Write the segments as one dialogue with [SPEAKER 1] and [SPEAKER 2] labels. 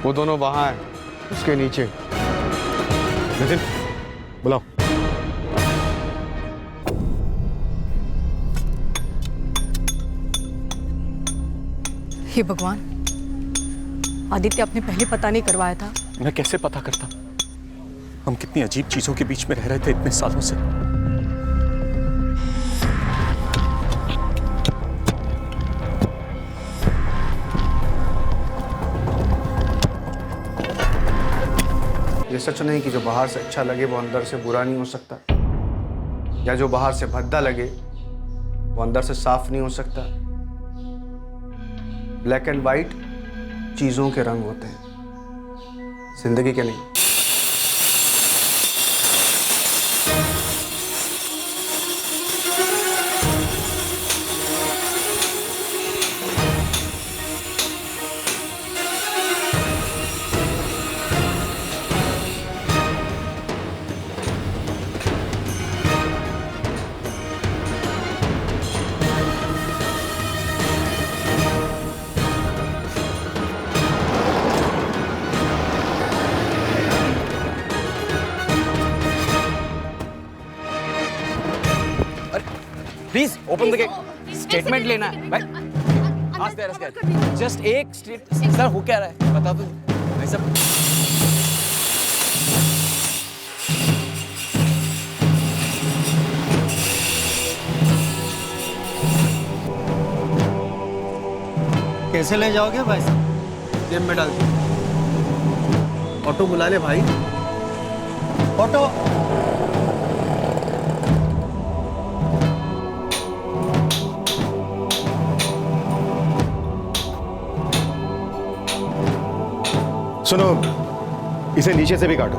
[SPEAKER 1] वो दोनों वहां हैं, उसके नीचे।
[SPEAKER 2] नितिन, बुलाओ।
[SPEAKER 3] हे भगवान, आदित्य आपने पहले पता नहीं करवाया था।
[SPEAKER 2] मैं कैसे पता करता? हम कितनी अजीब चीजों के बीच में रह रहे थे इतने सालों से।
[SPEAKER 1] ये सच नहीं कि जो बाहर से अच्छा लगे वो अंदर से बुरा नहीं हो सकता, या जो बाहर से भद्दा लगे वो अंदर से साफ नहीं हो सकता। ब्लैक एंड वाइट चीजों के रंग होते हैं, जिंदगी के नहीं।
[SPEAKER 4] Please open the gate. Statement लेना है भाई। जस्ट एक स्टेट। सर हो क्या रहा है बता दो भाई साहब।
[SPEAKER 5] कैसे ले जाओगे भाई साहब?
[SPEAKER 1] जेब में डाल दो। ऑटो बुला ले भाई।
[SPEAKER 5] ऑटो?
[SPEAKER 2] सुनो, इसे नीचे से भी काटो।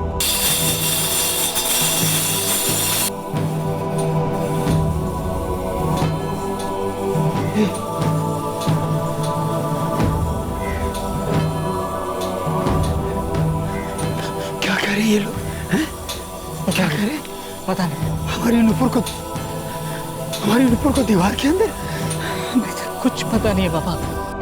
[SPEAKER 5] क्या कह रहे ये लोग? हैं? क्या कह रहे?
[SPEAKER 4] पता नहीं।
[SPEAKER 5] हमारी नुपुर को दीवार के अंदर?
[SPEAKER 4] कुछ पता नहीं है पापा।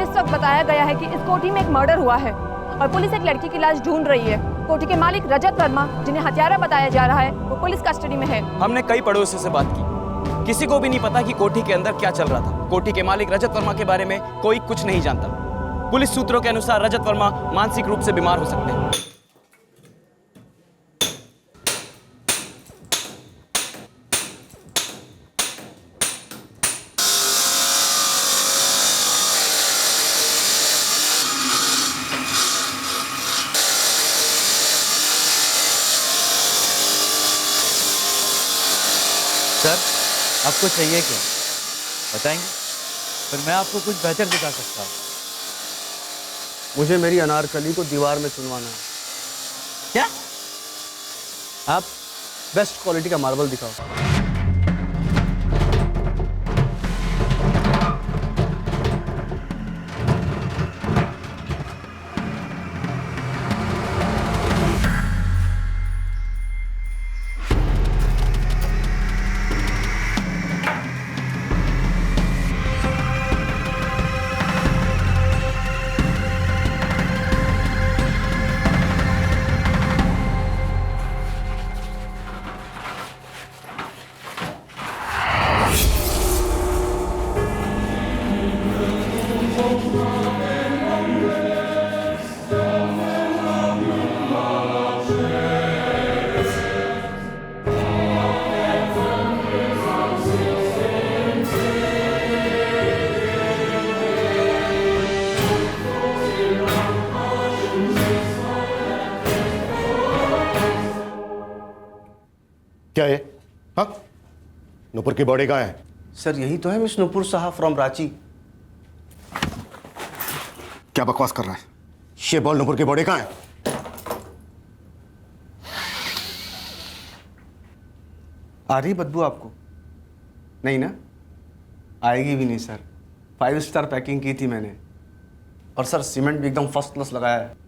[SPEAKER 3] इस वक्त बताया गया है कि इस कोठी में एक मर्डर हुआ है और पुलिस एक लड़की की लाश ढूंढ रही है। कोठी के मालिक रजत वर्मा, जिन्हें हत्यारा बताया जा रहा है, वो पुलिस कस्टडी में है।
[SPEAKER 4] हमने कई पड़ोसियों से बात की, किसी को भी नहीं पता कि कोठी के अंदर क्या चल रहा था। कोठी के मालिक रजत वर्मा के बारे में कोई कुछ नहीं जानता। पुलिस सूत्रों के अनुसार रजत वर्मा मानसिक रूप से बीमार हो सकते हैं।
[SPEAKER 5] सर, आपको चाहिए क्या बताएंगे? फिर मैं आपको कुछ बेहतर दिखा सकता हूँ।
[SPEAKER 1] मुझे मेरी अनारकली को दीवार में चुनवाना है।
[SPEAKER 5] क्या?
[SPEAKER 1] आप बेस्ट क्वालिटी का मार्बल दिखाओ।
[SPEAKER 2] क्या है? हाँ, नुपुर की बॉडी कहाँ है?
[SPEAKER 1] सर यही तो है मिस नुपुर साहब फ्रॉम रांची।
[SPEAKER 2] क्या बकवास कर रहा है? ये बॉल नुपुर की बॉडी कहाँ है?
[SPEAKER 1] आ रही बदबू आपको? नहीं ना, आएगी भी नहीं सर। 5 स्टार पैकिंग की थी मैंने, और सर सीमेंट भी एकदम फर्स्ट क्लास लगाया है।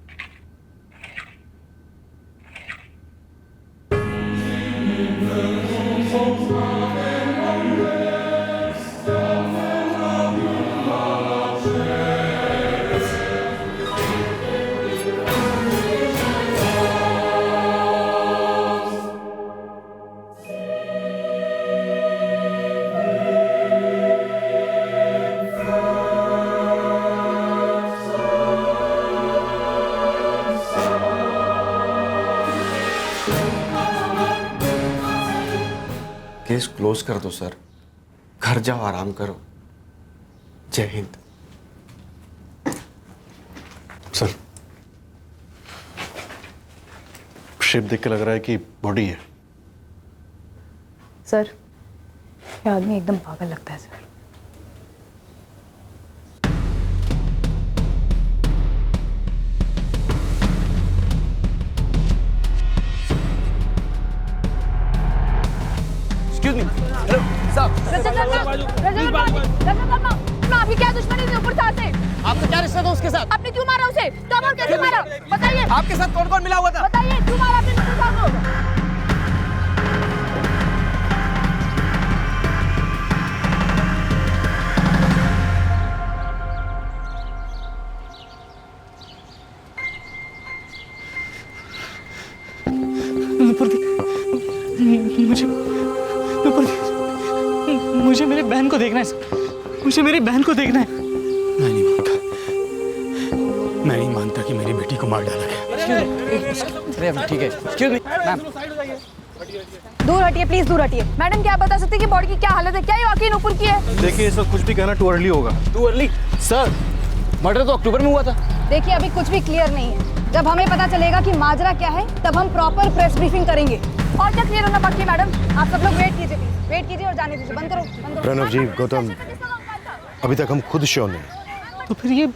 [SPEAKER 1] केस क्लोज कर दो सर, घर जाओ आराम करो। जय हिंद।
[SPEAKER 6] सर, शेप देख के लग रहा है कि बॉडी है।
[SPEAKER 3] सर, ये आदमी एकदम पागल लगता है सर।
[SPEAKER 4] एक्सक्यूज मी, हेलो साहब।
[SPEAKER 3] आपकी क्या दुश्मनी थी ऊपर साथ से?
[SPEAKER 4] आपका क्या रिश्ता था उसके साथ?
[SPEAKER 3] आपने क्यों मारा उसे? कब और कैसे मारा? बताइए।
[SPEAKER 4] आपके साथ कौन कौन मिला हुआ था?
[SPEAKER 3] बताइए क्यों मारा आपने नुपुर साहब को?
[SPEAKER 7] मुझे मेरी बहन को देखना है सर, मुझे मेरी बहन को देखना है।
[SPEAKER 2] मैं नहीं मानता, मैं नहीं मानता कि मेरी बेटी को मार डाला गया।
[SPEAKER 4] अरे ठीक है, एक्सक्यूज मी मैम।
[SPEAKER 3] दूर हटिए प्लीज, दूर हटिए। मैडम क्या आप बता सकते हैं कि बॉडी की क्या हालत है? क्या ये वाकई नुपुर की है?
[SPEAKER 6] देखिए सर, कुछ भी कहना टू अर्ली होगा।
[SPEAKER 4] Too early? सर, मर्डर तो अक्टूबर में हुआ था।
[SPEAKER 3] देखिए अभी कुछ भी क्लियर नहीं है। जब हमें पता चलेगा कि माजरा क्या है तब हम प्रॉपर प्रेस ब्रीफिंग करेंगे। और क्या क्लियर होना बाकी है मैडम? आप सब लोग वेट कीजिए प्लीज, वेट कीजिए और जाने दीजिए। बंद करो, बंद करो।
[SPEAKER 6] प्रणव जी, गौतम, अभी तक हम खुद श्योर नहीं।
[SPEAKER 7] तो फिर ये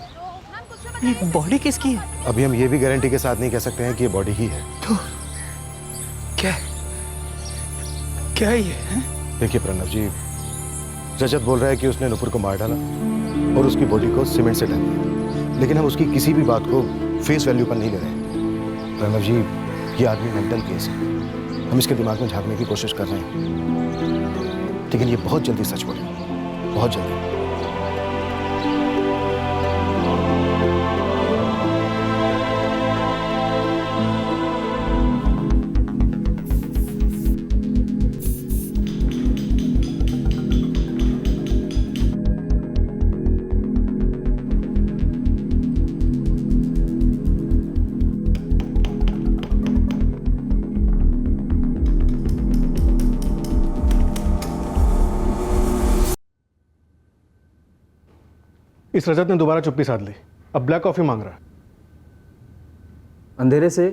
[SPEAKER 7] बॉडी किसकी है?
[SPEAKER 6] अभी हम ये भी गारंटी के साथ नहीं कह सकते हैं कि ये बॉडी ही है।
[SPEAKER 2] तो क्या क्या ये है?
[SPEAKER 6] देखिए प्रणव जी, रजत बोल रहा है कि उसने नुपुर को मार डाला और उसकी बॉडी को सीमेंट से ढक दिया, लेकिन हम उसकी किसी भी बात को फेस वैल्यू पर नहीं ले रहे। प्रणव जी, ये आदमी मेंटल केस है, हम इसके दिमाग में झांकने की कोशिश कर रहे हैं, लेकिन ये बहुत जल्दी सच बोलेगा, बहुत जल्दी।
[SPEAKER 8] इस रजत ने दोबारा चुप्पी साध ली, अब ब्लैक कॉफी मांग रहा है।
[SPEAKER 9] अंधेरे से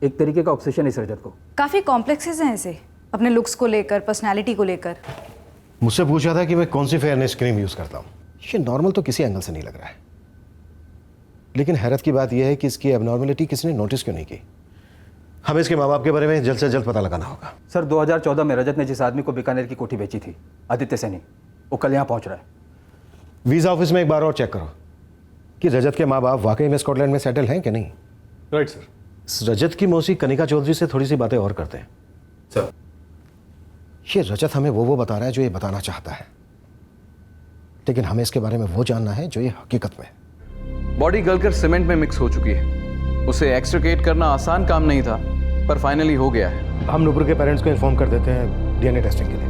[SPEAKER 9] एक तरीके का ऑब्सेशन इस रजत को।
[SPEAKER 10] काफ़ी कॉम्प्लेक्सेस हैं ऐसे, अपने लुक्स को लेकर, पर्सनालिटी को लेकर।
[SPEAKER 6] मुझसे पूछा था कि मैं कौन सी फेयरनेस क्रीम यूज करता हूँ। ये नॉर्मल तो किसी एंगल से नहीं लग रहा है, लेकिन हैरत की बात यह है कि इसकी एबनॉर्मलिटी किसी ने नोटिस क्यों नहीं की। हमें इसके माँ बाप के बारे में जल्द से जल्द पता लगाना होगा।
[SPEAKER 9] सर 2014 में रजत ने जिस आदमी को बीकानेर की कोठी बेची थी, आदित्य सैनी, वो कल यहाँ पहुँच रहा है।
[SPEAKER 6] वीजा ऑफिस में एक बार और चेक करो कि रजत के माँ बाप वाकई में स्कॉटलैंड में सेटल हैं कि नहीं।
[SPEAKER 8] Right sir.
[SPEAKER 6] रजत की मौसी कनिका चौधरी से थोड़ी सी बातें और करते हैं।
[SPEAKER 9] सर,
[SPEAKER 6] ये रजत हमें वो बता रहा है जो ये बताना चाहता है, लेकिन हमें इसके बारे में वो जानना है जो ये हकीकत में है।
[SPEAKER 11] बॉडी गलकर सीमेंट में मिक्स हो चुकी है। उसे एक्सट्रिकेट करना आसान काम नहीं था, पर फाइनली हो गया है।
[SPEAKER 6] हम नुपुर के पेरेंट्स को इन्फॉर्म कर देते हैं डीएनए टेस्टिंग के लिए।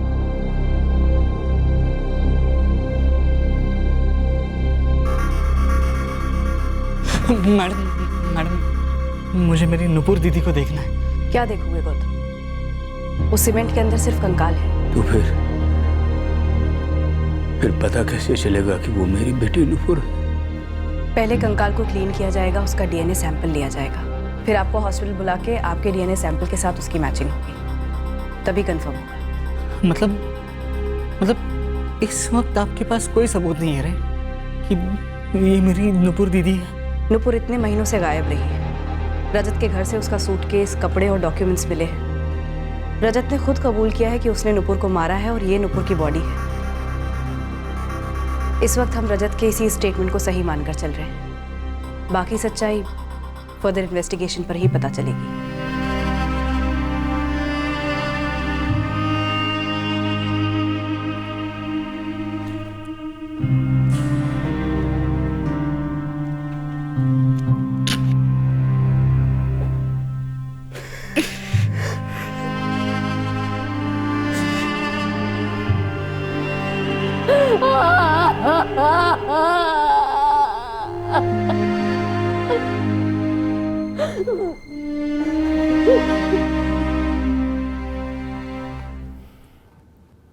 [SPEAKER 7] मैडम, मुझे मेरी नुपुर दीदी को देखना है।
[SPEAKER 10] क्या देखोगे गौतम? उस सीमेंट के अंदर सिर्फ कंकाल है।
[SPEAKER 2] तो फिर पता कैसे चलेगा कि वो मेरी बेटी नुपुर है?
[SPEAKER 10] पहले कंकाल को क्लीन किया जाएगा, उसका डीएनए सैंपल लिया जाएगा, फिर आपको हॉस्पिटल बुला के आपके डीएनए सैंपल के साथ उसकी मैचिंग होगी, तभी कंफर्म होगा।
[SPEAKER 7] मतलब इस वक्त आपके पास कोई सबूत नहीं है रे कि ये मेरी नुपुर दीदी है?
[SPEAKER 10] नुपुर इतने महीनों से गायब रही है। रजत के घर से उसका सूटकेस, कपड़े और डॉक्यूमेंट्स मिले हैं। रजत ने खुद कबूल किया है कि उसने नुपुर को मारा है और ये नुपुर की बॉडी है। इस वक्त हम रजत के इसी स्टेटमेंट को सही मानकर चल रहे हैं। बाकी सच्चाई फर्दर इन्वेस्टिगेशन पर ही पता चलेगी।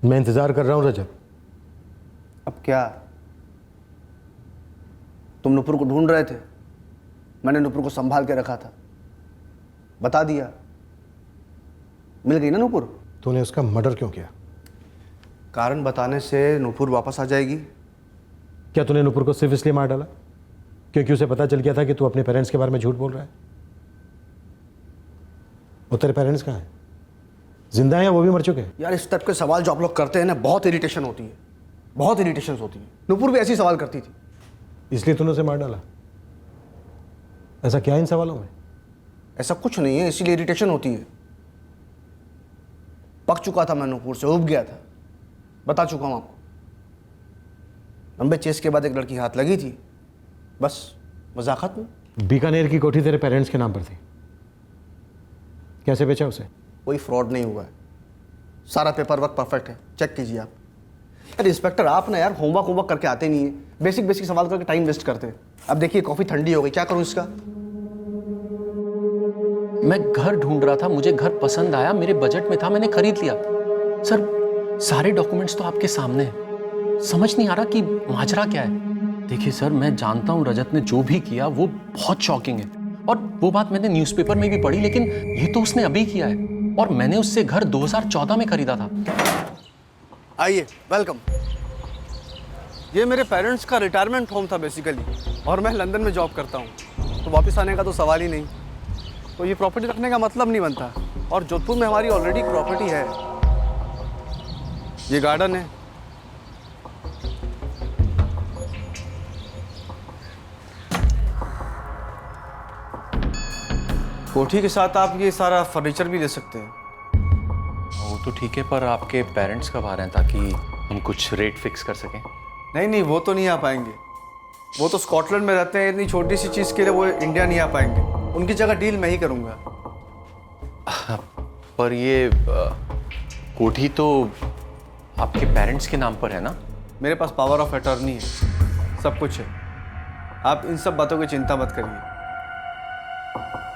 [SPEAKER 6] मैं इंतजार कर रहा हूँ रजत।
[SPEAKER 1] अब क्या? तुम नुपुर को ढूंढ रहे थे, मैंने नुपुर को संभाल के रखा था, बता दिया, मिल गई ना नुपुर।
[SPEAKER 6] तूने उसका मर्डर क्यों किया?
[SPEAKER 1] कारण बताने से नुपुर वापस आ जाएगी।
[SPEAKER 6] क्या तूने नुपुर को सिर्फ इसलिए मार डाला क्योंकि उसे पता चल गया था कि तू अपने पेरेंट्स के बारे में झूठ बोल रहा है? वो तेरे पेरेंट्स कहाँ हैं? जिंदा हैं या वो भी मर चुके हैं?
[SPEAKER 1] यार इस टाइप के सवाल जो आप लोग करते हैं ना, बहुत इरिटेशन होती है, बहुत इरिटेशन होती है। नुपुर भी ऐसी सवाल करती थी।
[SPEAKER 6] इसलिए तूने उसे मार डाला? ऐसा क्या है इन सवालों में?
[SPEAKER 1] ऐसा कुछ नहीं है, इसीलिए इरिटेशन होती है। पक चुका था मैं नुपुर से, उब गया था, बता चुका हूं आपको। लंबे चेस के बाद एक लड़की हाथ लगी थी, बस मजाक खत्म।
[SPEAKER 6] बीकानेर की कोठी तेरे पेरेंट्स के नाम पर थी, कैसे बेचा उसे?
[SPEAKER 1] कोई फ्रॉड नहीं हुआ है, सारा पेपर वर्क परफेक्ट है, चेक कीजिए आप। यार इंस्पेक्टर आप ना यार होमवर्क करके आते नहीं है, बेसिक सवाल करके टाइम वेस्ट करते हैं। अब देखिए कॉफ़ी ठंडी हो गई, क्या करूं इसका?
[SPEAKER 12] मैं घर ढूंढ रहा था, मुझे घर पसंद आया, मेरे बजट में था, मैंने खरीद लिया। सर सारे डॉक्यूमेंट्स तो आपके सामने हैं, समझ नहीं आ रहा कि माजरा क्या है। देखिए सर, मैं जानता हूँ रजत ने जो भी किया वो बहुत शॉकिंग है, और वो बात मैंने न्यूज़पेपर में भी पढ़ी, लेकिन ये तो उसने अभी किया है, और मैंने उससे घर 2014 में खरीदा था।
[SPEAKER 1] आइए, वेलकम। ये मेरे पेरेंट्स का रिटायरमेंट होम था बेसिकली, और मैं लंदन में जॉब करता हूँ, तो वापस आने का तो सवाल ही नहीं। तो ये प्रॉपर्टी रखने का मतलब नहीं बनता, और जोधपुर में हमारी ऑलरेडी प्रॉपर्टी है। ये गार्डन है, कोठी के साथ आप ये सारा फर्नीचर भी ले सकते हैं।
[SPEAKER 12] वो तो ठीक है, पर आपके पेरेंट्स कब आ रहे हैं ताकि हम कुछ रेट फिक्स कर सकें?
[SPEAKER 1] नहीं, वो तो नहीं आ पाएंगे, वो तो स्कॉटलैंड में रहते हैं। इतनी छोटी सी चीज़ के लिए वो इंडिया नहीं आ पाएंगे, उनकी जगह डील मैं ही करूँगा।
[SPEAKER 12] पर ये कोठी तो आपके पेरेंट्स के नाम पर है ना?
[SPEAKER 1] मेरे पास पावर ऑफ अटॉर्नी है, सब कुछ है, आप इन सब बातों की चिंता मत करिए।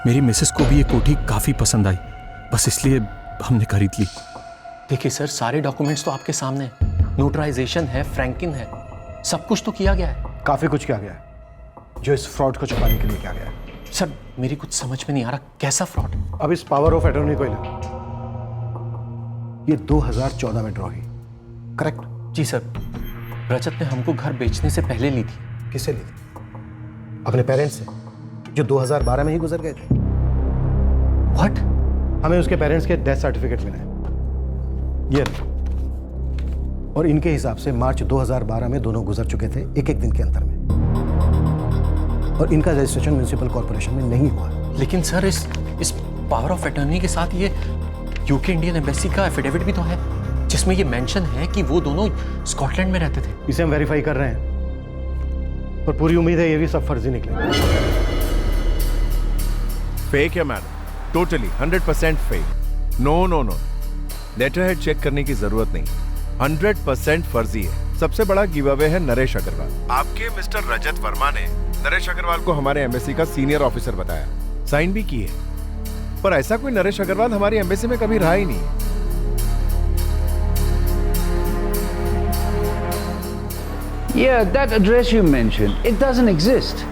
[SPEAKER 2] मेरी मिसेस को भी ये कोठी काफ़ी पसंद आई, बस इसलिए हमने खरीद ली।
[SPEAKER 12] देखिए सर, सारे डॉक्यूमेंट्स तो आपके सामने हैं, नोटराइजेशन है, फ्रैंकिंग है, सब कुछ तो किया गया है।
[SPEAKER 6] काफ़ी कुछ किया गया है जो इस फ्रॉड को छुपाने के लिए किया गया है।
[SPEAKER 12] सर मेरी कुछ समझ में नहीं आ रहा, कैसा फ्रॉड?
[SPEAKER 6] अब इस पावर ऑफ अटॉर्नी को ले, ये 2014 में ड्रॉ हुई, करेक्ट?
[SPEAKER 12] जी सर, रजत ने हमको घर बेचने से पहले ली थी।
[SPEAKER 6] किससे ली थी? अपने पेरेंट्स से, जो 2012 में ही गुजर गए थे।
[SPEAKER 12] व्हाट?
[SPEAKER 6] हमें उसके पेरेंट्स के डेथ सर्टिफिकेट मिले हैं, ये और इनके हिसाब से मार्च 2012 में दोनों गुजर चुके थे, एक दिन के अंतर में, और इनका रजिस्ट्रेशन म्युनिसिपल कॉर्पोरेशन में नहीं हुआ।
[SPEAKER 12] लेकिन सर इस पावर ऑफ अटॉर्नी के साथ ये यूके इंडियन एम्बेसी का एफिडेविट भी तो है, जिसमें ये मेंशन है कि वो दोनों स्कॉटलैंड में रहते थे।
[SPEAKER 6] इसे हम वेरीफाई कर रहे हैं, पर पूरी उम्मीद है ये भी सब फर्जी निकले।
[SPEAKER 13] फेक है madam, totally 100% fake. No, letter head check करने की जरूरत नहीं, 100% फर्जी है। सबसे बड़ा गिव अवे है नरेश अग्रवाल। आपके मिस्टर रजत वर्मा ने नरेश अग्रवाल को हमारे एम्बेसी का सीनियर ऑफिसर बताया, साइन भी किए, पर ऐसा कोई नरेश अग्रवाल हमारी एम्बेसी में कभी रहा ही नहीं।
[SPEAKER 14] Yeah, that address you mentioned, it doesn't exist.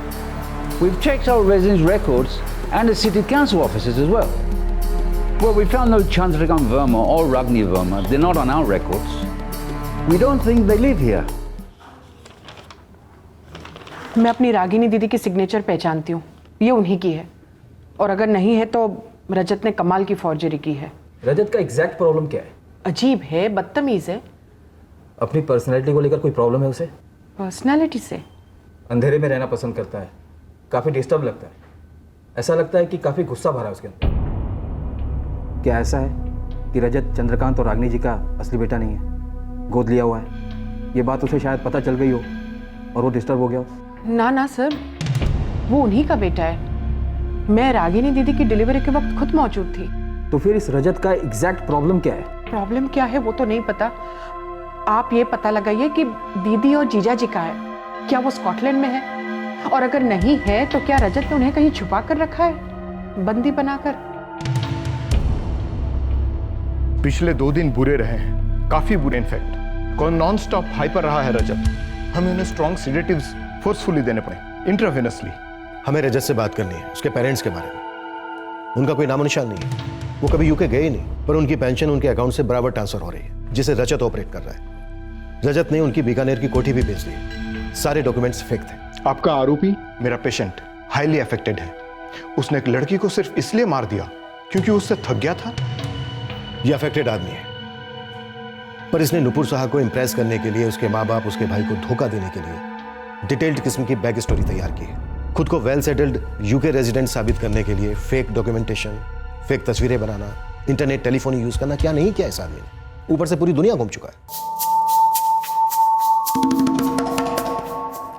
[SPEAKER 14] We've checked our residence records and the city council offices as well. Well, we found no Chandrakant Verma or Ragni Verma. They're not on our records. We don't think they live here.
[SPEAKER 15] मैं अपनी रागिनी दीदी की signature पहचानती हूँ, ये उन्हीं की है, और अगर नहीं है तो रजत ने कमाल की फॉर्जरी की है।
[SPEAKER 9] रजत का एग्जैक्ट प्रॉब्लम क्या है?
[SPEAKER 15] अजीब है, बदतमीज है।
[SPEAKER 9] अपनी पर्सनैलिटी को लेकर कोई प्रॉब्लम है उसे?
[SPEAKER 15] पर्सनैलिटी से?
[SPEAKER 9] अंधेरे में रहना पसंद करता है, काफ़ी डिस्टर्ब लगता है, ऐसा लगता है कि काफ़ी गुस्सा भरा है उसके अंदर। क्या ऐसा है कि रजत चंद्रकांत और रागिनी जी का असली बेटा नहीं है, गोद लिया हुआ है? ये बात उसे शायद पता चल गई हो और वो डिस्टर्ब हो गया हो।
[SPEAKER 15] ना सर, वो उन्हीं का बेटा है। मैं रागिनी दीदी की डिलीवरी के वक्त खुद मौजूद थी।
[SPEAKER 9] तो फिर इस रजत का एग्जैक्ट प्रॉब्लम क्या है?
[SPEAKER 15] प्रॉब्लम क्या है वो तो नहीं पता, आप ये पता लगाइए कि दीदी और जीजा जी का है, क्या वो स्कॉटलैंड में है, और अगर नहीं है तो क्या रजत ने उन्हें कहीं छुपा कर रखा है, बंदी बनाकर?
[SPEAKER 13] पिछले 2 दिन बुरे रहे हैं,
[SPEAKER 8] काफी बुरे इनफैक्ट। कौन नॉन स्टॉप हाइपर रहा है रजत। हमें उन्हें स्ट्रॉन्ग सिडेटिव्स फोर्सफुली देने पड़े, इंट्रावेनसली।
[SPEAKER 6] हमें रजत से बात करनी है, उसके पेरेंट्स के बारे में। उनका कोई नामो निशान नहीं है, वो कभी यूके गए ही नहीं, पर उनकी पेंशन उनके अकाउंट से बराबर ट्रांसफर हो रही है, जिसे रजत ऑपरेट कर रहा है। रजत ने उनकी बीकानेर की कोठी भी बेच दी। सारे डॉक्यूमेंट्स फेक थे।
[SPEAKER 8] आपका आरोपी मेरा पेशेंट हाईली अफेक्टेड है। उसने एक लड़की को सिर्फ इसलिए मार दिया क्योंकि उससे थक गया था।
[SPEAKER 6] यह अफेक्टेड आदमी है, पर इसने नुपुर साहा को इंप्रेस करने के लिए, उसके माँ बाप, उसके भाई को धोखा देने के लिए डिटेल्ड किस्म की बैक स्टोरी तैयार की है। खुद को वेल सेटल्ड यूके रेजिडेंट साबित करने के लिए फेक डॉक्यूमेंटेशन, फेक तस्वीरें बनाना, इंटरनेट टेलीफोन यूज करना, क्या नहीं किया इस आदमी ने। ऊपर से पूरी दुनिया घूम चुका है।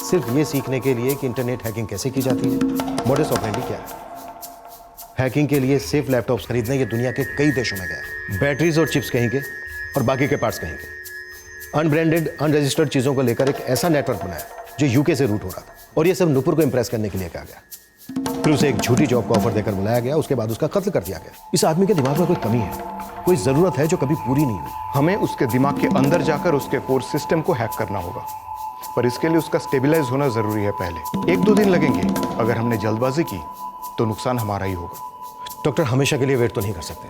[SPEAKER 6] सिर्फ ये सीखने के लिए कि इंटरनेट हैकिंग कैसे की जाती है। मॉडस ऑपरेंडी क्या है। हैकिंग के लिए सेफ लैपटॉप्स खरीदने ये दुनिया के कई देशों में गया है। बैटरीज और चिप्स कहीं के और बाकी के पार्ट्स कहीं के। अनब्रांडेड अनरजिस्टर्ड चीजों को लेकर एक ऐसा नेटवर्क बनाया जो यूके से रूट हो रहा था, और ये सब नुपुर को इंप्रेस करने के लिए कहा गया। फिर उसे एक झूठी जॉब का ऑफर देकर बुलाया गया, उसके बाद उसका कत्ल कर दिया गया। इस आदमी के दिमाग में कोई कमी है, कोई जरूरत है जो कभी पूरी नहीं हुई।
[SPEAKER 8] हमें उसके दिमाग के अंदर जाकर उसके कोर सिस्टम को हैक करना होगा, पर इसके लिए उसका स्टेबलाइज होना जरूरी है। पहले 1-2 दिन लगेंगे। अगर हमने जल्दबाजी की तो नुकसान हमारा ही होगा।
[SPEAKER 6] डॉक्टर, हमेशा के लिए वेट तो नहीं कर सकते,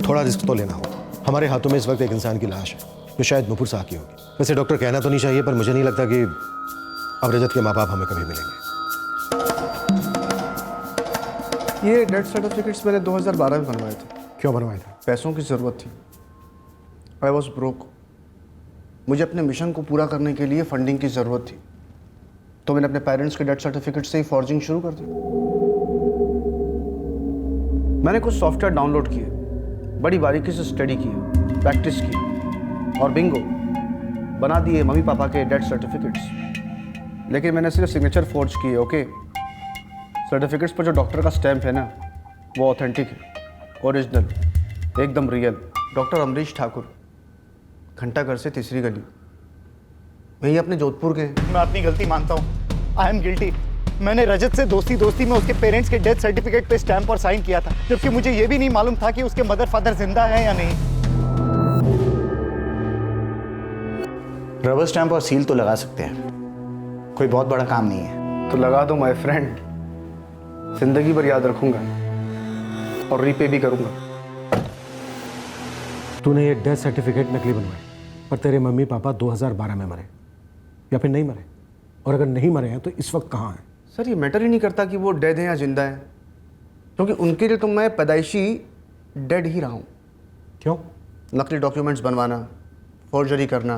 [SPEAKER 6] थोड़ा रिस्क तो लेना होगा। हमारे हाथों में इस वक्त एक इंसान की लाश है जो शायद नुपुर साह की होगी। वैसे डॉक्टर, कहना तो नहीं चाहिए, पर मुझे नहीं लगता कि अब रजत के माँ बाप हमें कभी मिलेंगे।
[SPEAKER 1] ये डेथ सर्टिफिकेट्स मैंने 2012 में बनवाए थे।
[SPEAKER 8] क्यों बनवाए थे?
[SPEAKER 1] पैसों की ज़रूरत थी। I was broke. मुझे अपने मिशन को पूरा करने के लिए फंडिंग की ज़रूरत थी, तो मैंने अपने पेरेंट्स के डेथ सर्टिफिकेट से ही फॉर्जिंग शुरू कर दी। मैंने कुछ सॉफ्टवेयर डाउनलोड किए, बड़ी बारीकी से स्टडी किया, प्रैक्टिस की, और बिंगो बना दिए मम्मी पापा के डेथ सर्टिफिकेट्स। लेकिन मैंने सिर्फ सिग्नेचर फोर्ज किए। ओके, सर्टिफिकेट्स पर जो डॉक्टर का स्टैम्प है ना, वो ऑथेंटिक है, ओरिजिनल, एकदम रियल। डॉक्टर अमरीश ठाकुर, घंटाघर से तीसरी गली, वही अपने जोधपुर के।
[SPEAKER 8] मैं अपनी गलती मानता हूँ। I am guilty. मैंने रजत से दोस्ती में उसके पेरेंट्स के डेथ सर्टिफिकेट पे स्टैम्प और साइन किया था, जबकि मुझे ये भी नहीं मालूम था कि उसके मदर फादर जिंदा है या नहीं।
[SPEAKER 16] रबर स्टैम्प और सील तो लगा सकते हैं, कोई बहुत बड़ा काम नहीं है।
[SPEAKER 1] तो लगा दो माय फ्रेंड, जिंदगी भर याद रखूंगा और रीपे भी करूंगा।
[SPEAKER 6] तूने ये डेथ सर्टिफिकेट नकली बनवाए, पर तेरे मम्मी पापा 2012 में मरे, या फिर नहीं मरे? और अगर नहीं मरे हैं तो इस वक्त कहाँ हैं?
[SPEAKER 1] सर, ये मैटर ही नहीं करता कि वो डेड हैं या जिंदा हैं, क्योंकि उनके लिए तो मैं पैदाइशी डेड ही रहा हूँ।
[SPEAKER 6] क्यों?
[SPEAKER 1] नकली डॉक्यूमेंट्स बनवाना, फॉर्जरी करना,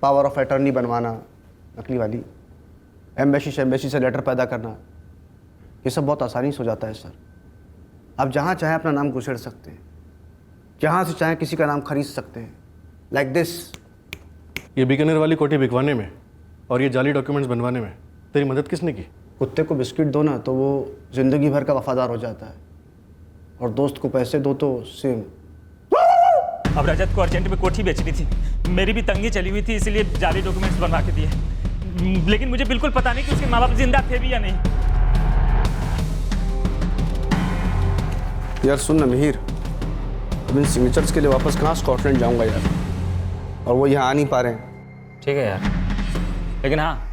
[SPEAKER 1] पावर ऑफ अटर्नी बनवाना, नकली वाली, एम्बेसी से लेटर पैदा करना, ये सब बहुत आसानी से हो जाता है सर। आप जहाँ चाहें अपना नाम घुसेड़ सकते हैं, जहाँ से चाहें किसी का नाम खरीद सकते हैं, लाइक दिस।
[SPEAKER 8] ये बीकानेर वाली कोठी बिकवाने में और ये जाली डॉक्यूमेंट्स बनवाने में तेरी मदद किसने की?
[SPEAKER 1] कुत्ते को बिस्किट दो ना तो वो ज़िंदगी भर का वफादार हो जाता है, और दोस्त को पैसे दो तो सेम।
[SPEAKER 17] अब रजत को अर्जेंट में कोठी बेचनी थी, मेरी भी तंगी चली हुई थी, इसलिए जाली डॉक्यूमेंट्स बनवा के दिए। लेकिन मुझे बिल्कुल पता नहीं कि उसके माँ बाप जिंदा थे भी या नहीं।
[SPEAKER 1] यार सुन ना मिहिर, अब इन सिग्नेचर्स के लिए वापस कहाँ स्कॉटलैंड जाऊंगा यार, और वो यहाँ आ नहीं पा रहे हैं।
[SPEAKER 4] ठीक है यार, लेकिन हाँ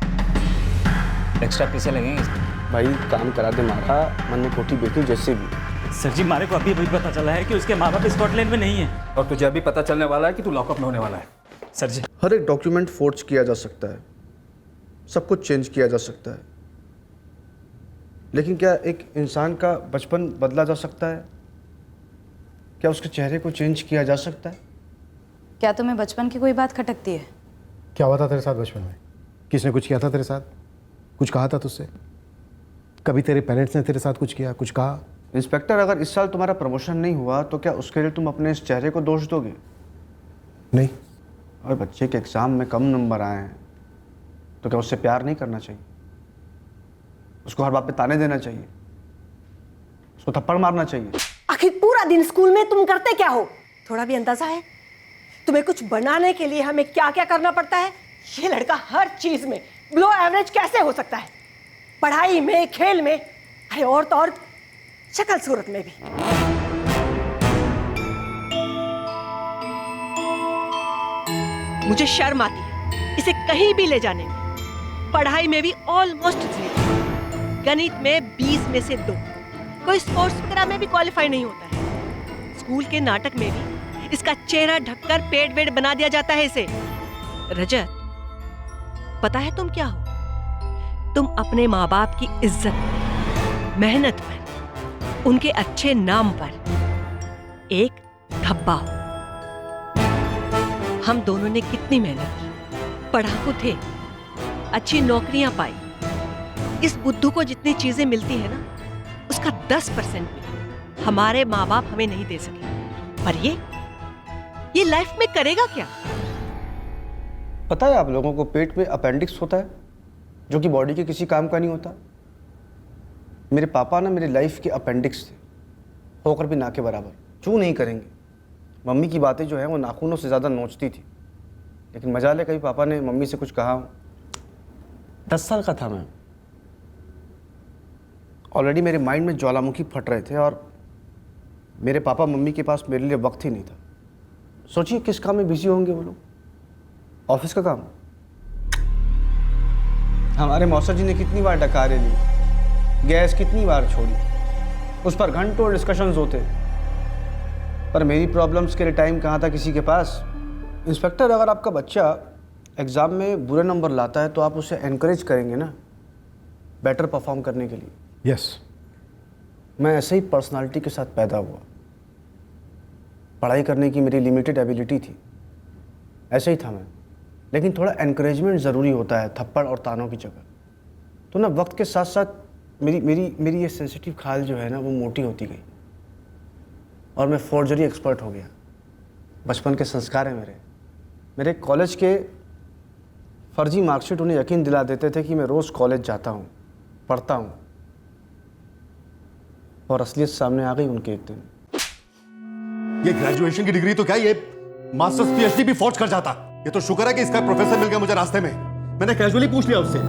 [SPEAKER 4] एक्स्ट्रा पैसे लगेंगे इसमें।
[SPEAKER 1] भाई काम करा दे मारा, मैंने कोठी बेची जैसे भी।
[SPEAKER 17] सर जी, मारे को अभी पता चला है कि उसके माँ बाप स्कॉटलैंड में नहीं है,
[SPEAKER 9] और तुझे अभी पता चलने वाला है कि तू लॉकअप में होने वाला है।
[SPEAKER 17] सर जी,
[SPEAKER 1] हर एक डॉक्यूमेंट फोर्ज किया जा सकता है, सब कुछ चेंज किया जा सकता है, लेकिन क्या एक इंसान का बचपन बदला जा सकता है? क्या उसके चेहरे को चेंज किया जा सकता है?
[SPEAKER 10] क्या तुम्हें बचपन की कोई बात खटकती है?
[SPEAKER 6] क्या हुआ था तेरे साथ बचपन में? किसने कुछ किया था तेरे साथ? कुछ कहा था तुझसे? कभी तेरे पेरेंट्स ने तेरे साथ कुछ किया, कुछ कहा?
[SPEAKER 1] इंस्पेक्टर, अगर इस साल तुम्हारा प्रमोशन नहीं हुआ तो क्या उसके लिए तुम अपने इस चेहरे को दोष दोगे?
[SPEAKER 6] नहीं।
[SPEAKER 1] और बच्चे के एग्ज़ाम में कम नंबर आए हैं तो क्या उससे प्यार नहीं करना चाहिए? उसको हर बात पे ताने देना चाहिए? उसको थप्पड़ मारना चाहिए?
[SPEAKER 18] आखिर पूरा दिन स्कूल में तुम करते क्या हो? थोड़ा भी अंदाजा है तुम्हें कुछ बनाने के लिए हमें क्या क्या करना पड़ता है? ये लड़का हर चीज में बिलो एवरेज कैसे हो सकता है? पढ़ाई में, खेल में, अरे और तो और शक्ल सूरत में भी। मुझे शर्म आती है इसे कहीं भी ले जाने में। पढ़ाई में भी ऑलमोस्ट जीरो, गणित में 20 में से 2, कोई स्पोर्ट्स वगैरह में भी क्वालिफाई नहीं होता है। स्कूल के नाटक में भी इसका चेहरा ढककर पेट वेट बना दिया जाता है इसे। रजत, पता है तुम क्या हो? तुम अपने माँ बाप की इज्जत पर, मेहनत पर, उनके अच्छे नाम पर एक धब्बा हो। हम दोनों ने कितनी मेहनत की, पढ़ाकू थे, अच्छी नौकरियां पाई। इस बुद्धू को जितनी चीजें मिलती है ना, उसका 10% भी हमारे माँ बाप हमें नहीं दे सके। पर ये लाइफ में करेगा क्या?
[SPEAKER 1] पता है आप लोगों को पेट में अपेंडिक्स होता है जो कि बॉडी के किसी काम का नहीं होता। मेरे पापा ना मेरी लाइफ के अपेंडिक्स थे, होकर भी ना के बराबर। चू नहीं करेंगे। मम्मी की बातें जो है वो नाखूनों से ज़्यादा नोचती थी, लेकिन मजाल है कभी पापा ने मम्मी से कुछ कहा। 10 साल का था मैं, ऑलरेडी मेरे माइंड में ज्वालामुखी फट रहे थे और मेरे पापा मम्मी के पास मेरे लिए वक्त ही नहीं था। सोचिए किस काम में बिजी होंगे वो लोग। ऑफिस का काम। हमारे मौसा जी ने कितनी बार डकारे ली, गैस कितनी बार छोड़ी, उस पर घंटों डिस्कशंस होते, पर मेरी प्रॉब्लम्स के लिए टाइम कहाँ था किसी के पास। इंस्पेक्टर, अगर आपका बच्चा एग्ज़ाम में बुरे नंबर लाता है तो आप उसे एनकरेज करेंगे ना बेटर परफॉर्म करने के लिए।
[SPEAKER 6] यस।
[SPEAKER 1] मैं ऐसे ही पर्सनालिटी के साथ पैदा हुआ। पढ़ाई करने की मेरी लिमिटेड एबिलिटी थी, ऐसे ही था मैं, लेकिन थोड़ा एनकरेजमेंट ज़रूरी होता है थप्पड़ और तानों की जगह। तो ना वक्त के साथ साथ मेरी ये सेंसिटिव खाल जो है ना वो मोटी होती गई और मैं फोर्जरी एक्सपर्ट हो गया। बचपन के संस्कार हैं मेरे कॉलेज के फर्जी मार्कशीट उन्हें यकीन दिला देते थे कि मैं रोज़ कॉलेज जाता हूँ, पढ़ता हूँ, और असलियत सामने आ गई उनके एक दिन।
[SPEAKER 6] ये ग्रेजुएशन की डिग्री तो क्या, ये मास्टर्स पीएचडी भी फोर्ज कर जाता। ये तो शुक्र है कि इसका प्रोफेसर मिल गया मुझे रास्ते में। मैंने कैजुअली पूछ लिया उससे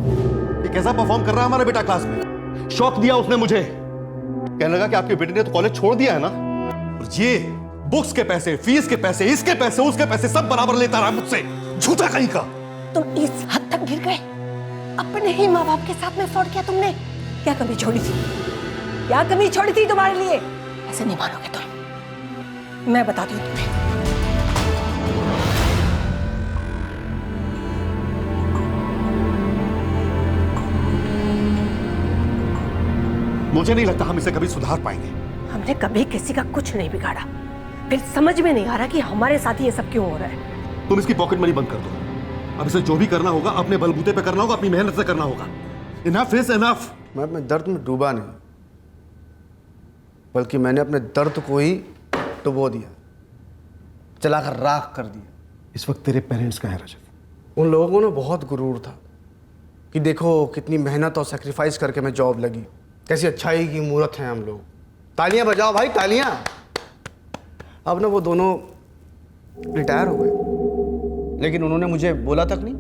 [SPEAKER 6] कि कैसा परफॉर्म कर रहा है हमारा बेटा क्लास में। शॉक दिया उसने मुझे, कहने लगा कि आपके बेटे ने तो कॉलेज छोड़ दिया है ना, और ये बुक्स के पैसे, फीस के पैसे, इसके पैसे, उसके पैसे सब बराबर लेता रहा मुझसे। झूठा कहीं का।
[SPEAKER 18] तुम इस हद तक गिर गए, अपने ही माँ बाप के साथ में फ्रॉड किया तुमने। क्या कमी छोड़ी थी, क्या कमी छोड़ी थी तुम्हारे लिए? ऐसे नहीं मानोगे तुम, मैं बताती हूँ तुम्हें।
[SPEAKER 6] मुझे नहीं लगता हम इसे कभी सुधार पाएंगे।
[SPEAKER 18] हमने कभी किसी का कुछ नहीं बिगाड़ा, फिर समझ में नहीं आ रहा कि हमारे साथ ये सब क्यों हो रहा है।
[SPEAKER 6] तुम इसकी पॉकेट मनी बंद कर दो। अब इसे जो भी करना होगा अपने बलबूते पे करना होगा, अपनी मेहनत से करना होगा। Enough is enough.
[SPEAKER 1] मैं अपने दर्द में डूबा नहीं, बल्कि मैंने अपने दर्द को ही डुबो दिया, जलाकर राख कर दिया।
[SPEAKER 6] इस वक्त तेरे पेरेंट्स का है रजत।
[SPEAKER 1] उन लोगों को ना बहुत गुरूर था कि देखो कितनी मेहनत और सेक्रीफाइस करके मैं जॉब लगी, कैसी अच्छाई की मूर्त हैं हम लोग। तालियां बजाओ भाई, तालियां। अब ना वो दोनों रिटायर हो गए, लेकिन उन्होंने मुझे बोला तक नहीं,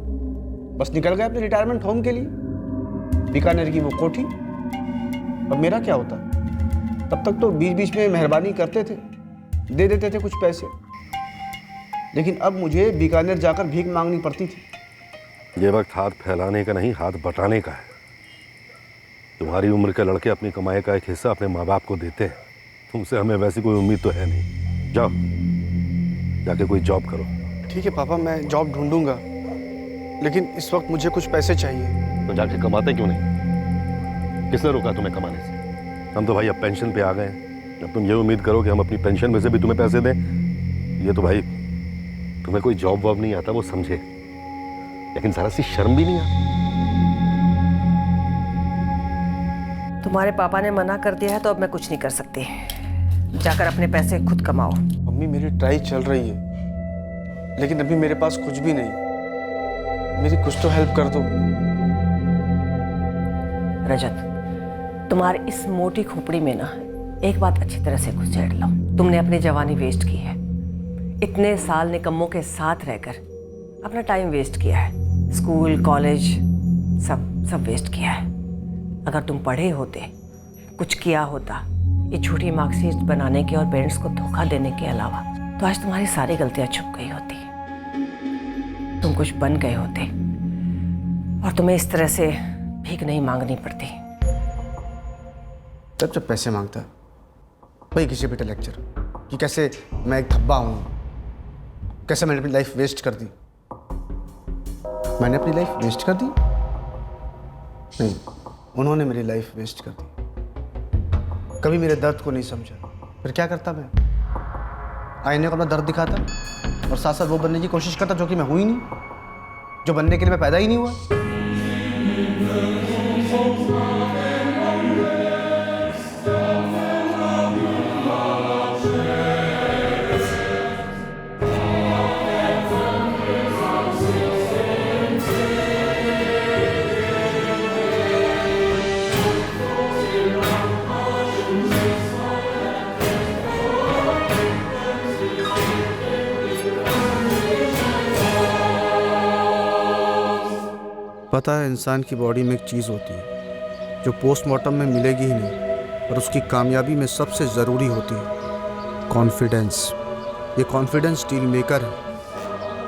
[SPEAKER 1] बस निकल गए अपने रिटायरमेंट होम के लिए। बीकानेर की वो कोठी। अब मेरा क्या होता? तब तक तो बीच बीच में मेहरबानी करते थे, दे देते थे कुछ पैसे, लेकिन अब मुझे बीकानेर जाकर भीख मांगनी पड़ती थी।
[SPEAKER 6] ये वक्त हाथ फैलाने का नहीं, हाथ बटाने का है। तुम्हारी उम्र के लड़के अपनी कमाई का एक हिस्सा अपने माँ बाप को देते हैं। तुमसे हमें वैसी कोई उम्मीद तो है नहीं। जाओ जाके कोई जॉब करो।
[SPEAKER 1] ठीक है पापा, मैं जॉब ढूंढूंगा, लेकिन इस वक्त मुझे कुछ पैसे चाहिए।
[SPEAKER 6] तो जाके कमाते क्यों नहीं? किसने रोका तुम्हें कमाने से? हम तो भाई अब पेंशन पे आ गए हैं। अब तुम ये उम्मीद करो कि हम अपनी पेंशन में से भी तुम्हें पैसे दें, ये तो भाई तुम्हें कोई जॉब वॉब नहीं आता वो समझे, लेकिन जरा सी शर्म भी नहीं आती।
[SPEAKER 18] तुम्हारे पापा ने मना कर दिया है तो अब मैं कुछ नहीं कर सकती। जाकर अपने पैसे खुद कमाओ।
[SPEAKER 1] मम्मी मेरी ट्राई चल रही है, लेकिन अभी मेरे पास कुछ भी नहीं। मेरी कुछ तो हेल्प कर दो।
[SPEAKER 18] रजत, तुम्हारी इस मोटी खोपड़ी में ना एक बात अच्छी तरह से घुस झेड़ लो। तुमने अपनी जवानी वेस्ट की है, इतने साल निकम्मों के साथ रहकर अपना टाइम वेस्ट किया है, स्कूल कॉलेज सब वेस्ट किया है। अगर तुम पढ़े होते, कुछ किया होता,
[SPEAKER 19] ये झूठी मार्कशीट बनाने के और पेरेंट्स को धोखा देने के अलावा तो आज तुम्हारी सारी गलतियां छुप गई होती। तुम कुछ बन गए होते और तुम्हें इस तरह से भीख नहीं मांगनी पड़ती।
[SPEAKER 1] जब पैसे मांगता वही किसी बेटा लेक्चर कि कैसे मैं एक धब्बा हूँ, कैसे मैंने अपनी लाइफ वेस्ट कर दी। मैंने अपनी लाइफ वेस्ट कर दी? नहीं, उन्होंने मेरी लाइफ वेस्ट कर दी। कभी मेरे दर्द को नहीं समझा। फिर क्या करता मैं? आईने को अपना दर्द दिखाता और साथ साथ वो बनने की कोशिश करता जो कि मैं हूं ही नहीं, जो बनने के लिए मैं पैदा ही नहीं हुआ। पता है, इंसान की बॉडी में एक चीज़ होती है जो पोस्टमार्टम में मिलेगी ही नहीं और उसकी कामयाबी में सबसे ज़रूरी होती है, कॉन्फिडेंस। ये कॉन्फिडेंस डील मेकर है,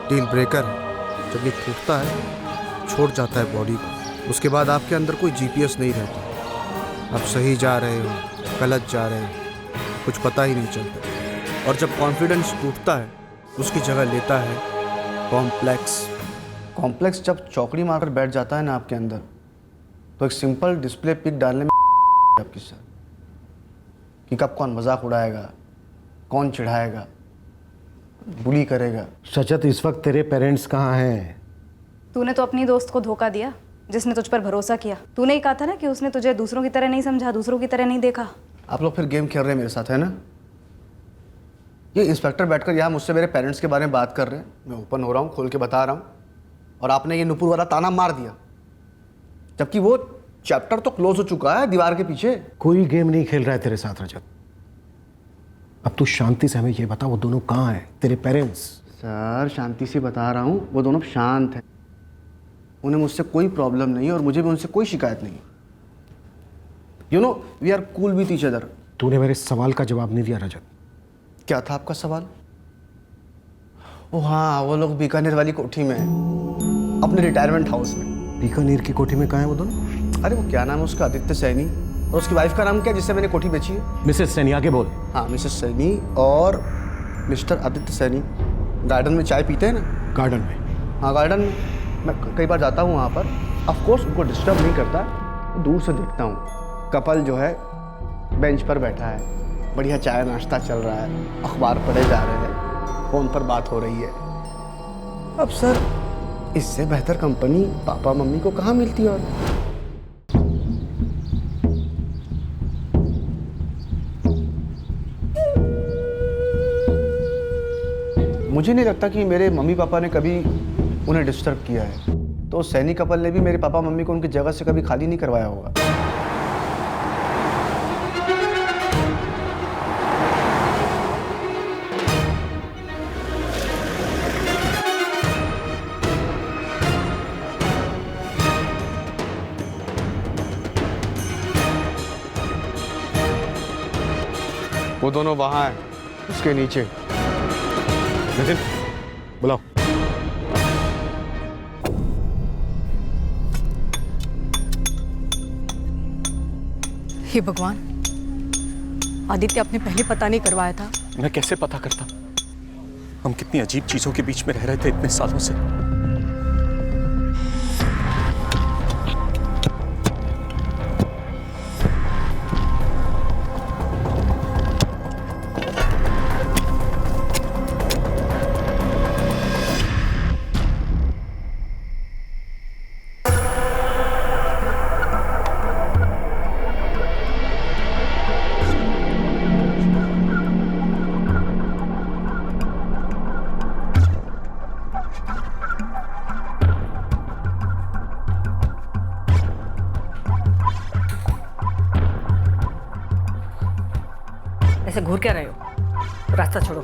[SPEAKER 1] डील ब्रेकर है। जब ये टूटता है, छोड़ जाता है बॉडी को, उसके बाद आपके अंदर कोई जीपीएस नहीं रहता। आप सही जा रहे हो, गलत जा रहे हो, कुछ पता ही नहीं चलता। और जब कॉन्फिडेंस टूटता है, उसकी जगह लेता है कॉम्प्लेक्स। कॉम्प्लेक्स जब चौकड़ी मारकर बैठ जाता है ना आपके अंदर, तो एक सिंपल डिस्प्ले पिक डालने में आपके साथ कि कब कौन मजाक उड़ाएगा, कौन चिढ़ाएगा, बुली करेगा।
[SPEAKER 6] रजत, इस वक्त तेरे पेरेंट्स कहाँ हैं?
[SPEAKER 3] तूने तो अपनी दोस्त को धोखा दिया जिसने तुझ पर भरोसा किया। तूने ही कहा था ना कि उसने तुझे दूसरों की तरह नहीं समझा, दूसरों की तरह नहीं देखा।
[SPEAKER 1] आप लोग फिर गेम खेल रहे हैं मेरे साथ, है ना? ये इंस्पेक्टर बैठकर यहाँ मुझसे मेरे पेरेंट्स के बारे में बात कर रहे हैं, मैं ओपन हो रहा हूँ, खोल के बता रहा हूँ, और आपने ये नुपुर वाला ताना मार दिया, जबकि वो चैप्टर तो क्लोज हो चुका है दीवार के पीछे।
[SPEAKER 6] कोई गेम नहीं खेल रहा है तेरे साथ रजत। अब तू शांति से हमें ये बता, वो दोनों कहाँ हैं, तेरे पेरेंट्स?
[SPEAKER 1] सर, शांति से बता रहा हूँ, वो दोनों शांत हैं। उन्हें मुझसे कोई प्रॉब्लम नहीं है और मुझे भी उनसे कोई शिकायत नहीं। You know, we are cool with each other.
[SPEAKER 6] तूने मेरे सवाल का जवाब नहीं दिया रजत।
[SPEAKER 1] क्या था आपका सवाल? ओ हाँ, वो लोग बीकानेर वाली कोठी में, अपने रिटायरमेंट हाउस में।
[SPEAKER 6] बीकानेर की कोठी में कहाँ है वो दोनों?
[SPEAKER 1] अरे वो क्या नाम है उसका, आदित्य सैनी, और उसकी वाइफ का नाम क्या, जिससे मैंने कोठी बेची है?
[SPEAKER 6] मिसेस सैनी। आगे बोल।
[SPEAKER 1] हाँ, मिसेस सैनी और मिस्टर आदित्य सैनी गार्डन में चाय पीते हैं ना।
[SPEAKER 6] गार्डन में?
[SPEAKER 1] हाँ, गार्डन में। मैं कई बार जाता हूँ वहाँ पर। ऑफ कोर्स उनको डिस्टर्ब नहीं करता, दूर से देखता हूँ। कपल जो है बेंच पर बैठा है, बढ़िया चाय नाश्ता चल रहा है, अखबार पढ़े जा रहे हैं, फ़ोन पर बात हो रही है। अब सर, इससे बेहतर कंपनी पापा मम्मी को कहाँ मिलती है? और मुझे नहीं लगता कि मेरे मम्मी पापा ने कभी उन्हें डिस्टर्ब किया है, तो सैनी कपल ने भी मेरे पापा मम्मी को उनकी जगह से कभी खाली नहीं करवाया होगा। वो दोनों वहां हैं, उसके नीचे।
[SPEAKER 6] नितिन, बुलाओ।
[SPEAKER 20] हे भगवान, आदित्य आपने पहले पता नहीं करवाया था।
[SPEAKER 12] मैं कैसे पता करता? हम कितनी अजीब चीजों के बीच में रह रहे थे इतने सालों से।
[SPEAKER 19] ऐसे घूर क्या रहे हो? रास्ता छोड़ो।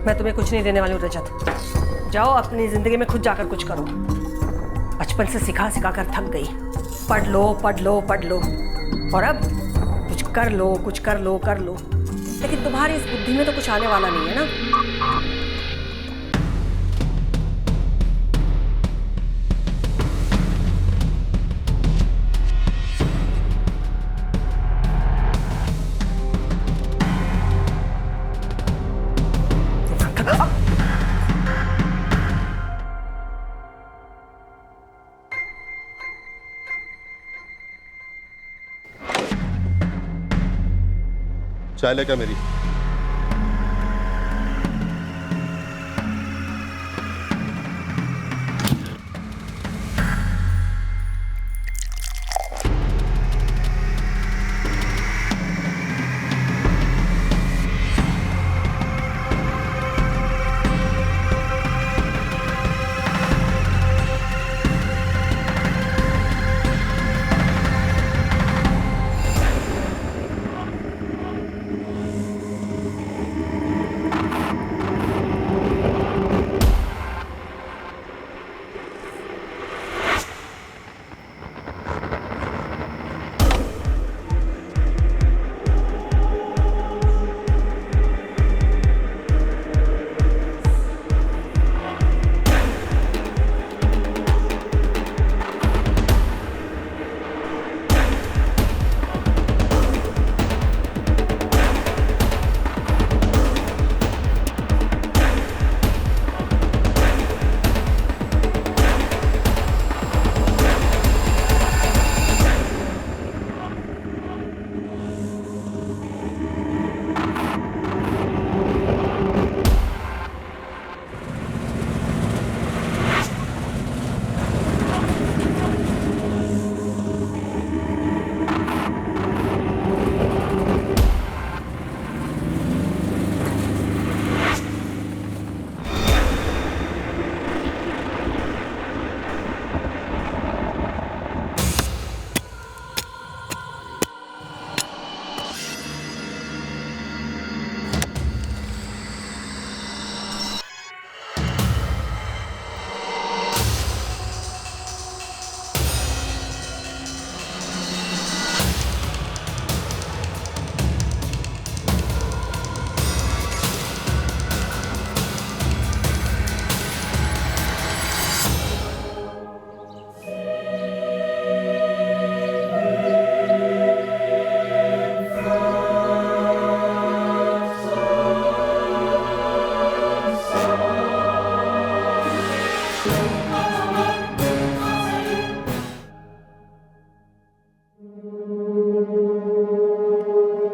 [SPEAKER 19] मैं तुम्हें कुछ नहीं देने वाली हूँ रजत। जाओ अपनी जिंदगी में खुद जाकर कुछ करो। बचपन से सिखा सिखा कर थक गई। पढ़ लो पढ़ लो पढ़ लो, और अब कुछ कर लो कुछ कर लो कर लो। लेकिन तुम्हारी इस बुद्धि में तो कुछ आने वाला नहीं है ना।
[SPEAKER 6] चाय लेकर मेरी।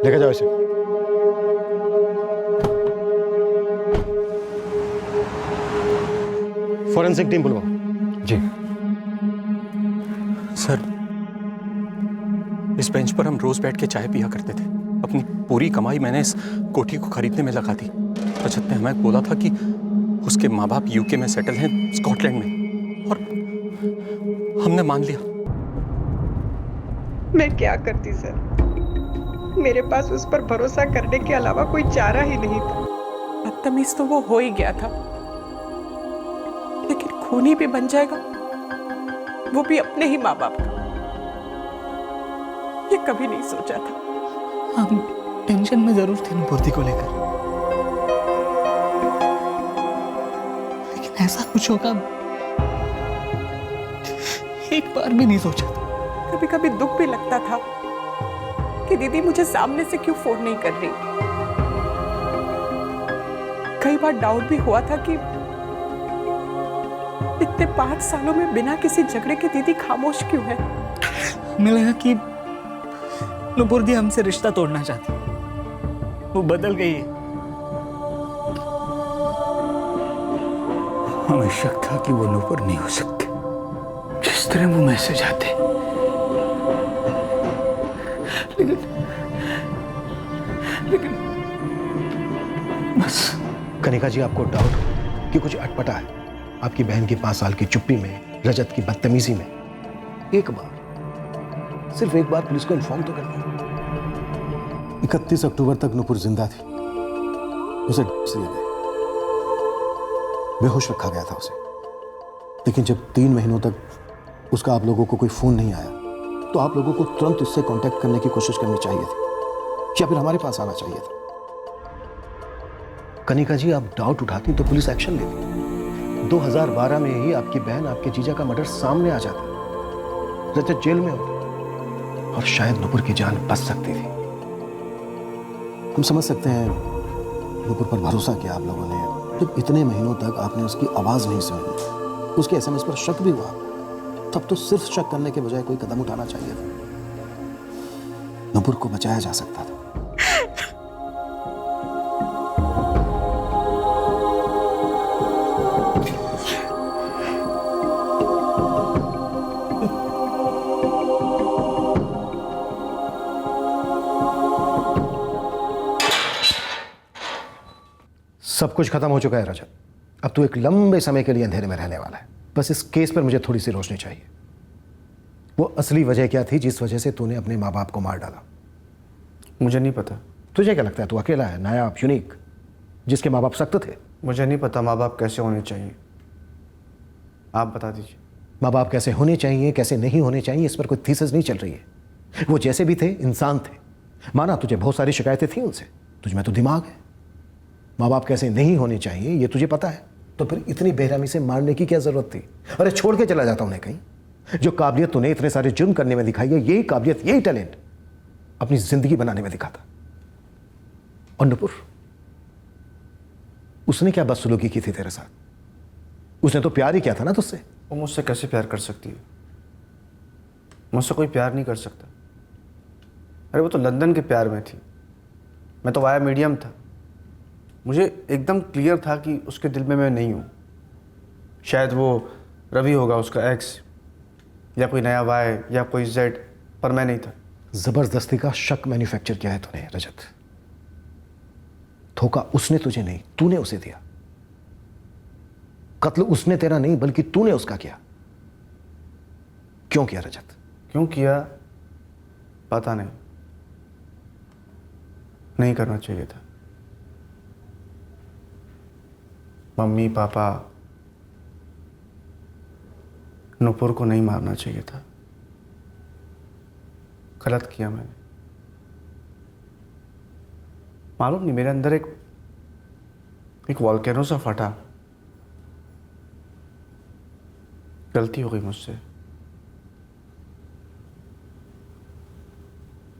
[SPEAKER 6] लेकर जाओ इसे। फॉरेंसिक टीम बुलवाओ।
[SPEAKER 12] जी सर, इस बेंच पर हम रोज बैठ के चाय पिया करते थे। अपनी पूरी कमाई मैंने इस कोठी को खरीदने में लगा दी। रजत ने हमें बोला था कि उसके माँ बाप यूके में सेटल हैं, स्कॉटलैंड में, और हमने मान लिया।
[SPEAKER 15] मैं क्या करती सर, मेरे पास उस पर भरोसा करने के अलावा कोई चारा ही नहीं था। बदतमीज तो वो हो ही गया था, लेकिन खूनी भी बन जाएगा, वो भी अपने ही माँ बाप का। ये कभी नहीं सोचा था।
[SPEAKER 7] हम टेंशन में जरूर थे नुपुर को लेकर, लेकिन ऐसा कुछ होगा एक बार भी नहीं सोचा था।
[SPEAKER 15] कभी कभी दुख भी लगता था कि दीदी मुझे सामने से क्यों फोन नहीं कर रही। कई बार डाउट भी हुआ था कि इतने 5 सालों में बिना किसी झगड़े के दीदी खामोश क्यों है।
[SPEAKER 7] हमें लगा कि नुपुर दी हमसे रिश्ता तोड़ना चाहती, वो बदल गई है। हमें शक था कि वो नुपुर नहीं हो सकते, जिस तरह वो मैसेज आते। लेकिन बस
[SPEAKER 6] कनिका जी, आपको डाउट हो कि कुछ अटपटा है आपकी बहन की 5 साल की चुप्पी में, रजत की बदतमीजी में। एक बार, सिर्फ एक बार पुलिस को इन्फॉर्म तो कर दिया। 31 अक्टूबर तक नुपुर जिंदा थी, उसे दिए गए, बेहोश रखा गया था उसे। लेकिन जब 3 महीनों तक उसका आप लोगों को कोई फ़ोन नहीं आया तो आप लोगों को तुरंत उससे कांटेक्ट करने की कोशिश करनी चाहिए थी या फिर हमारे पास आना चाहिए था। कनिका जी, आप डाउट उठाती तो पुलिस एक्शन लेती। 2012 में ही आपकी बहन, आपके जीजा का मर्डर सामने आ जाता, रजत जेल में होती और शायद नुपुर की जान बच सकती थी। हम समझ सकते हैं नुपुर पर भरोसा किया आप लोगों ने। जब इतने महीनों तक आपने उसकी आवाज नहीं सुनी, उसके एसएमएस पर शक भी हुआ, तब तो सिर्फ शक करने के बजाय कोई कदम उठाना चाहिए था। नुपुर को बचाया जा सकता था। सब कुछ खत्म हो चुका है रजत। अब तू एक लंबे समय के लिए अंधेरे में रहने वाला है। बस इस केस पर मुझे थोड़ी सी रोशनी चाहिए। वो असली वजह क्या थी जिस वजह से तूने अपने माँ बाप को मार डाला?
[SPEAKER 1] मुझे नहीं पता।
[SPEAKER 6] तुझे क्या लगता है तू अकेला है, नायाब, यूनिक, जिसके माँ बाप सख्त थे?
[SPEAKER 1] मुझे नहीं पता माँ बाप कैसे होने चाहिए, आप बता दीजिए।
[SPEAKER 6] माँ बाप कैसे होने चाहिए, कैसे नहीं होने चाहिए, इस पर कोई थीसिस नहीं चल रही है। वो जैसे भी थे इंसान थे। माना तुझे बहुत सारी शिकायतें थी उनसे, तुझ में तो दिमाग है। माँ बाप कैसे नहीं होने चाहिए ये तुझे पता है, तो फिर इतनी बेरहमी से मारने की क्या जरूरत थी? अरे छोड़ के चला जाता उन्हें कहीं। जो काबिलियत तूने इतने सारे जुर्म करने में दिखाई है, यही काबिलियत, यही टैलेंट अपनी जिंदगी बनाने में दिखाता। और नुपुर, उसने क्या बदसलूकी की थी तेरे साथ? उसने तो प्यार ही किया था ना तुझसे।
[SPEAKER 1] वो मुझसे कैसे प्यार कर सकती है? मुझसे कोई प्यार नहीं कर सकता। अरे वो तो लंदन के प्यार में थी, मैं तो वाया मीडियम था। मुझे एकदम क्लियर था कि उसके दिल में मैं नहीं हूँ। शायद वो रवि होगा उसका एक्स, या कोई नया वाई, या कोई जेड, पर मैं नहीं था।
[SPEAKER 6] जबरदस्ती का शक मैन्युफैक्चर किया है तूने रजत। धोखा उसने तुझे नहीं, तूने उसे दिया। कत्ल उसने तेरा नहीं बल्कि तूने उसका किया। क्यों किया रजत?
[SPEAKER 1] क्यों किया पता नहीं करना चाहिए था। मम्मी पापा, नुपुर को नहीं मारना चाहिए था। गलत किया मैंने। मालूम नहीं, मेरे अंदर एक वॉल्केनो सा फटा। गलती हो गई मुझसे।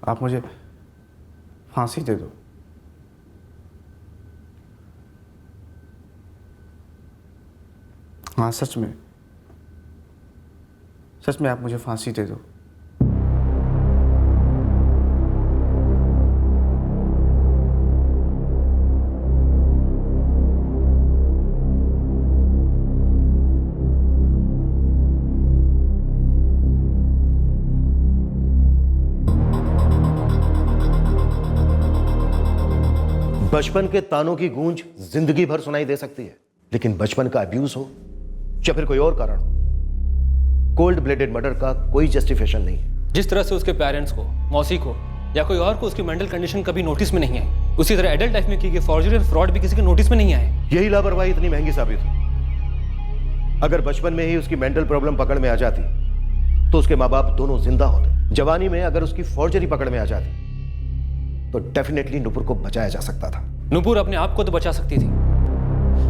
[SPEAKER 1] आप मुझे फांसी दे दो। हाँ, सच में आप मुझे फांसी दे दो।
[SPEAKER 6] बचपन के तानों की गूंज जिंदगी भर सुनाई दे सकती है, लेकिन बचपन का अब्यूज हो या फिर कोई और कारण हो, कोल्ड ब्लेडेड मर्डर का कोई जस्टिफिकेशन नहीं है।
[SPEAKER 12] जिस तरह से उसके पेरेंट्स को, मौसी को या कोई और को उसकी मेंटल कंडीशन कभी नोटिस में नहीं आई, उसी तरह एडल्ट लाइफ में की गई फॉर्जरी और फ्रॉड भी किसी के नोटिस में नहीं आए।
[SPEAKER 6] यही लापरवाही इतनी महंगी साबित हुई। अगर बचपन में ही उसकी मेंटल प्रॉब्लम पकड़ में आ जाती तो उसके माँ बाप दोनों जिंदा होते। जवानी में अगर उसकी फॉर्जरी पकड़ में आ जाती तो डेफिनेटली नुपुर को बचाया जा सकता था।
[SPEAKER 12] नुपुर अपने आप को तो बचा सकती थी।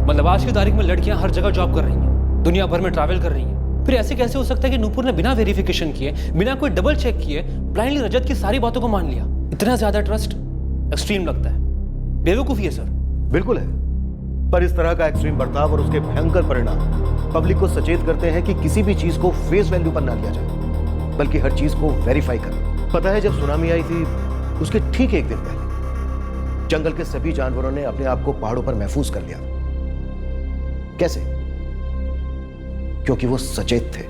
[SPEAKER 12] मतलब आज की तारीख में लड़कियां हर जगह जॉब कर रही हैं, दुनिया भर में ट्रैवल कर रही हैं। फिर ऐसे कैसे हो सकता है कि नुपुर ने बिना वेरिफिकेशन किए, बिना कोई डबल चेक किए, ब्लाइंडली रजत की सारी बातों को मान लिया? इतना ज्यादा ट्रस्ट एक्सट्रीम लगता है, बेवकूफी है सर।
[SPEAKER 6] बिल्कुल है, पर इस तरह का एक्सट्रीम बर्ताव और उसके भयंकर परिणाम पब्लिक को सचेत करते हैं कि किसी भी चीज को फेस वैल्यू पर ना लिया जाए, बल्कि हर चीज को वेरीफाई करें। पता है, जब सुनामी आई थी उसके ठीक एक दिन पहले जंगल के सभी जानवरों ने अपने आप को पहाड़ों पर महफूज कर लिया। कैसे? क्योंकि वो सचेत थे,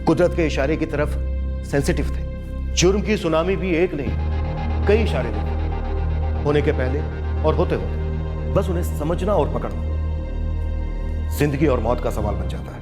[SPEAKER 6] कुदरत के इशारे की तरफ सेंसिटिव थे। जुर्म की सुनामी भी एक नहीं, कई इशारे थे, होने के पहले और होते होते। बस उन्हें समझना और पकड़ना जिंदगी और मौत का सवाल बन जाता है।